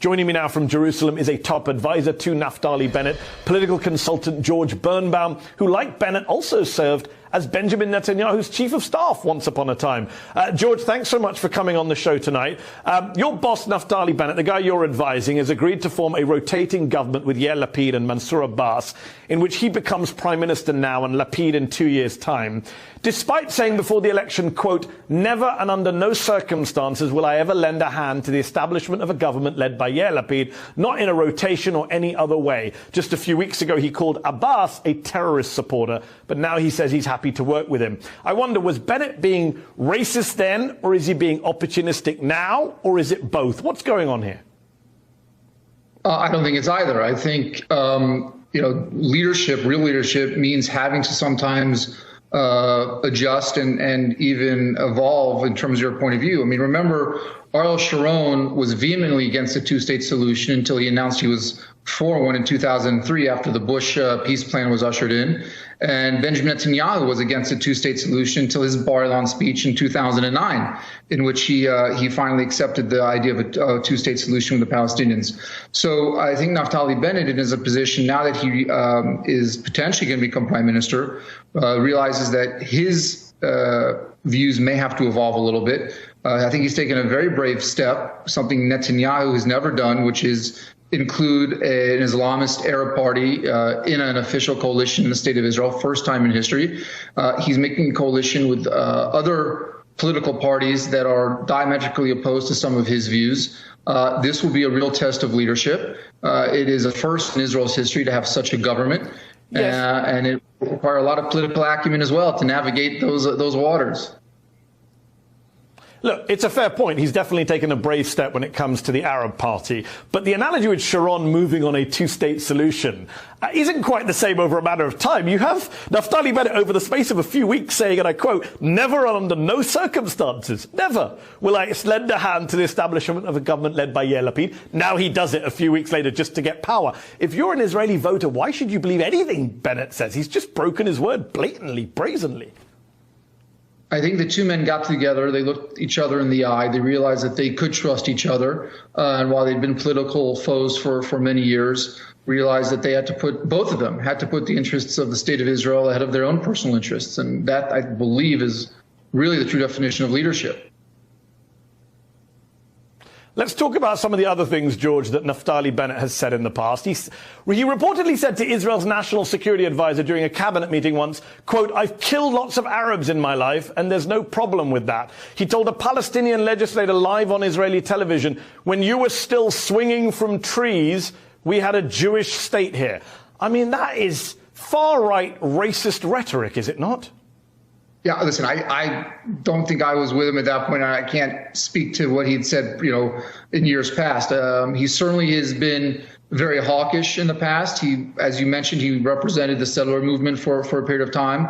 Joining me now from Jerusalem is a top advisor to Naftali Bennett, political consultant George Birnbaum, who, like Bennett, also served as Benjamin Netanyahu's chief of staff once upon a time. George, thanks so much for coming on the show tonight. Your boss, Naftali Bennett, the guy you're advising, has agreed to form a rotating government with Yair Lapid and Mansour Abbas, in which he becomes prime minister now and Lapid in 2 years' time. Despite saying before the election, quote, "Never and under no circumstances will I ever lend a hand to the establishment of a government led by Yair Lapid, not in a rotation or any other way." Just a few weeks ago, he called Abbas a terrorist supporter, but now he says he's happy to work with him. I wonder, was Bennett being racist then, or is he being opportunistic now, or is it both? What's going on here? I don't think it's either. I think, leadership, real leadership, means having to sometimes adjust and even evolve in terms of your point of view. I mean, remember, Ariel Sharon was vehemently against the two-state solution until he announced he was for one in 2003 after the Bush peace plan was ushered in. And Benjamin Netanyahu was against the two-state solution until his Bar-Ilan speech in 2009, in which he finally accepted the idea of a two-state solution with the Palestinians. So I think Naftali Bennett is in a position now that he is potentially going to become prime minister, realizes that his views may have to evolve a little bit. I think he's taken a very brave step, something Netanyahu has never done, which is include an Islamist Arab party in an official coalition in the state of Israel, first time in history. He's making a coalition with other political parties that are diametrically opposed to some of his views. This will be a real test of leadership. It is a first in Israel's history to have such a government. Yes. And it will require a lot of political acumen as well to navigate those waters. Look, it's a fair point. He's definitely taken a brave step when it comes to the Arab party. But the analogy with Sharon moving on a two-state solution isn't quite the same over a matter of time. You have Naftali Bennett over the space of a few weeks saying, and I quote, "Never and under no circumstances, never will I lend a hand to the establishment of a government led by Yair Lapid." Now he does it a few weeks later just to get power. If you're an Israeli voter, why should you believe anything Bennett says? He's just broken his word blatantly, brazenly. I think the two men got together, they looked each other in the eye, they realized that they could trust each other, and while they'd been political foes for many years, realized that they had to put, both of them had to put the interests of the state of Israel ahead of their own personal interests, and that, I believe, is really the true definition of leadership. Let's talk about some of the other things, George, that Naftali Bennett has said in the past. He reportedly said to Israel's national security advisor during a cabinet meeting once, quote, "I've killed lots of Arabs in my life, and there's no problem with that." He told a Palestinian legislator live on Israeli television, "When you were still swinging from trees, we had a Jewish state here." I mean, that is far-right racist rhetoric, is it not? Yeah, listen, I don't think I was with him at that point. I can't speak to what he'd said, in years past. He certainly has been very hawkish in the past. As you mentioned, he represented the settler movement for a period of time.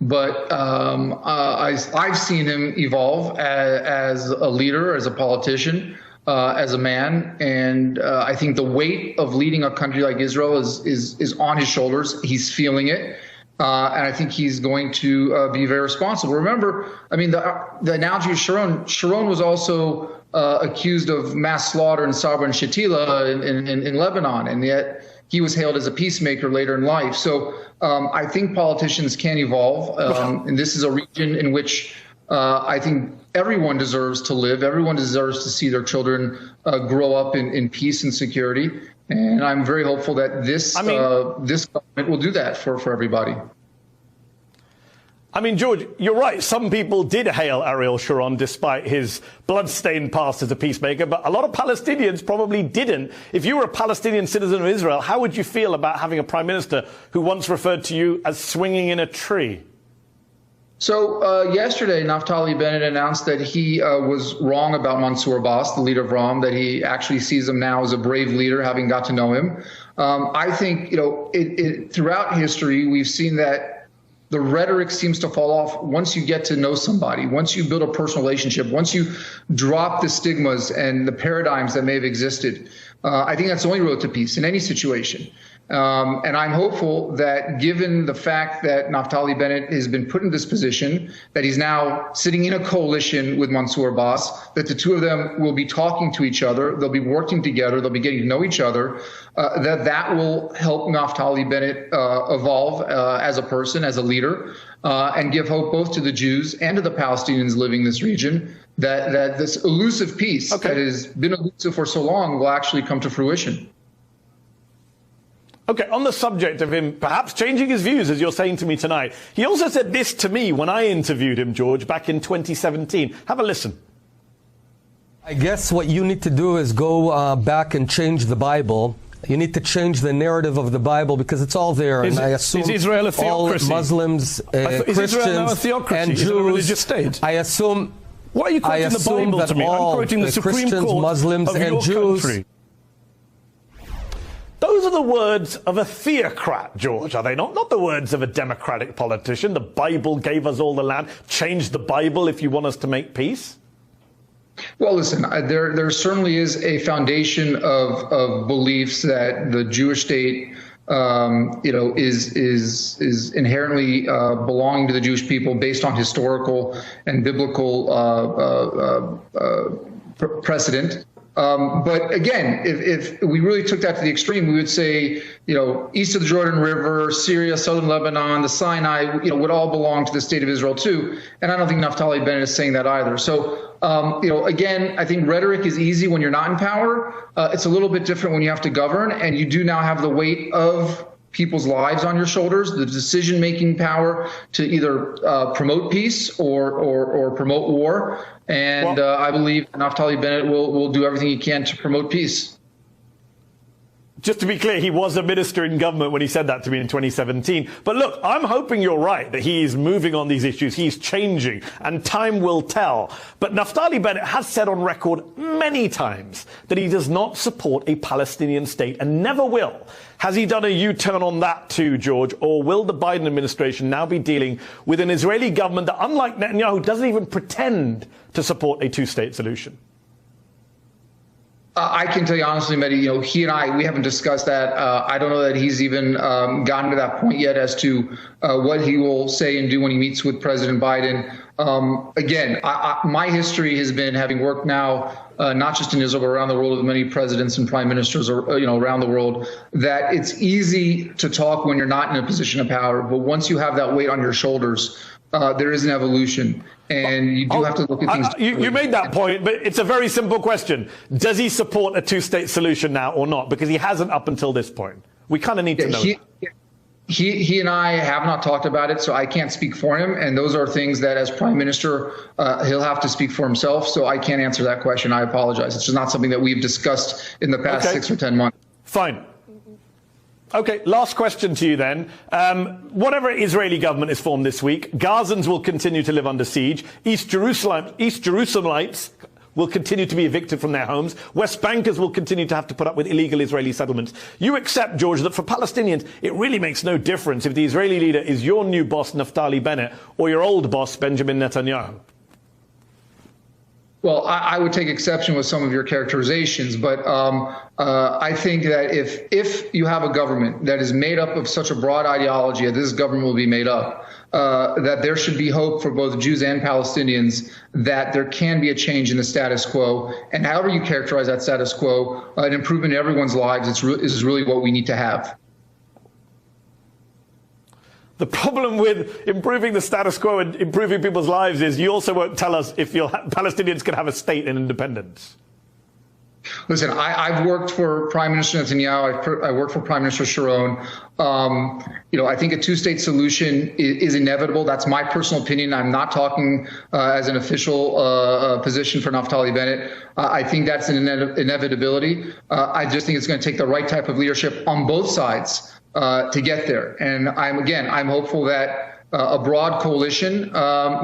But I've seen him evolve as a leader, as a politician, as a man. And I think the weight of leading a country like Israel is on his shoulders. He's feeling it. And I think he's going to be very responsible. Remember, I mean, the analogy of Sharon was also accused of mass slaughter in Sabra and Shatila in Lebanon, and yet he was hailed as a peacemaker later in life. So I think politicians can evolve, and this is a region in which I think everyone deserves to live. Everyone deserves to see their children grow up in peace and security. And I'm very hopeful that this government will do that for everybody. I mean, George, you're right. Some people did hail Ariel Sharon despite his bloodstained past as a peacemaker, but a lot of Palestinians probably didn't. If you were a Palestinian citizen of Israel, how would you feel about having a prime minister who once referred to you as swinging in a tree? So yesterday, Naftali Bennett announced that he was wrong about Mansour Abbas, the leader of Ram, that he actually sees him now as a brave leader, having got to know him. I think, throughout history, we've seen that the rhetoric seems to fall off once you get to know somebody, once you build a personal relationship, once you drop the stigmas and the paradigms that may have existed. I think that's the only road to peace in any situation. And I'm hopeful that given the fact that Naftali Bennett has been put in this position, that he's now sitting in a coalition with Mansour Abbas, that the two of them will be talking to each other, they'll be working together, they'll be getting to know each other, that will help Naftali Bennett evolve as a person, as a leader, and give hope both to the Jews and to the Palestinians living in this region that this elusive peace that has been elusive for so long will actually come to fruition. Okay, on the subject of him perhaps changing his views, as you're saying to me tonight, he also said this to me when I interviewed him, George, back in 2017. Have a listen. I guess what you need to do is go back and change the Bible. You need to change the narrative of the Bible because it's all there. And I assume is Israel a theocracy? All Muslims, Christians, and Jews, is it a religious state? I assume. Why are you quoting the Bible to me? I'm quoting the Supreme Christians, Court Muslims, of and your Jews. country. Those are the words of a theocrat, George, are they not? Not the words of a democratic politician. The Bible gave us all the land. Change the Bible if you want us to make peace. Well, listen, there certainly is a foundation of beliefs that the Jewish state, is inherently belonging to the Jewish people based on historical and biblical precedent. But again, if we really took that to the extreme, we would say, east of the Jordan River, Syria, southern Lebanon, the Sinai, would all belong to the state of Israel too. And I don't think Naftali Bennett is saying that either. So, again, I think rhetoric is easy when you're not in power. It's a little bit different when you have to govern, and you do now have the weight of people's lives on your shoulders, the decision-making power to either promote peace or promote war. And I believe Naftali Bennett will do everything he can to promote peace. Just to be clear, he was a minister in government when he said that to me in 2017. But look, I'm hoping you're right, that he's moving on these issues. He's changing, and time will tell. But Naftali Bennett has said on record many times that he does not support a Palestinian state and never will. Has he done a U-turn on that too, George? Or will the Biden administration now be dealing with an Israeli government that, unlike Netanyahu, doesn't even pretend to support a two-state solution? I can tell you honestly, Mehdi, he and we haven't discussed that. I don't know that he's even gotten to that point yet as to what he will say and do when he meets with President Biden. Again, my history has been, having worked now not just in Israel, but around the world with many presidents and prime ministers, around the world, that it's easy to talk when you're not in a position of power. But once you have that weight on your shoulders, there is an evolution, and you do have to look at things. You made that point, but it's a very simple question. Does he support a two-state solution now or not? Because he hasn't up until this point. We kind of need to know. He and I have not talked about it, so I can't speak for him. And those are things that, as prime minister, he'll have to speak for himself. So I can't answer that question. I apologize. It's just not something that we've discussed in the past 6 or 10 months. Fine. Okay, last question to you then. Whatever Israeli government is formed this week, Gazans will continue to live under siege. East Jerusalemites will continue to be evicted from their homes. West Bankers will continue to have to put up with illegal Israeli settlements. You accept, George, that for Palestinians, it really makes no difference if the Israeli leader is your new boss, Naftali Bennett, or your old boss, Benjamin Netanyahu? Well, I would take exception with some of your characterizations, but I think that if you have a government that is made up of such a broad ideology, as this government will be made up, that there should be hope for both Jews and Palestinians, that there can be a change in the status quo. And however you characterize that status quo, an improvement in everyone's lives is really what we need to have. The problem with improving the status quo and improving people's lives is you also won't tell us if Palestinians can have a state and independence. Listen, I've worked for Prime Minister Netanyahu. I worked for Prime Minister Sharon. I think a two-state solution is inevitable. That's my personal opinion. I'm not talking as an official position for Naftali Bennett. I think that's an inevitability. I just think it's going to take the right type of leadership on both sides to get there. And I'm hopeful that a broad coalition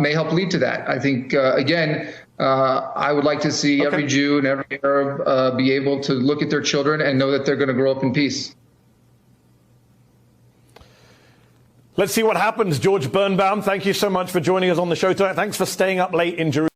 may help lead to that. I think, I would like to see every Jew and every Arab be able to look at their children and know that they're going to grow up in peace. Let's see what happens. George Birnbaum, thank you so much for joining us on the show tonight. Thanks for staying up late in Jerusalem.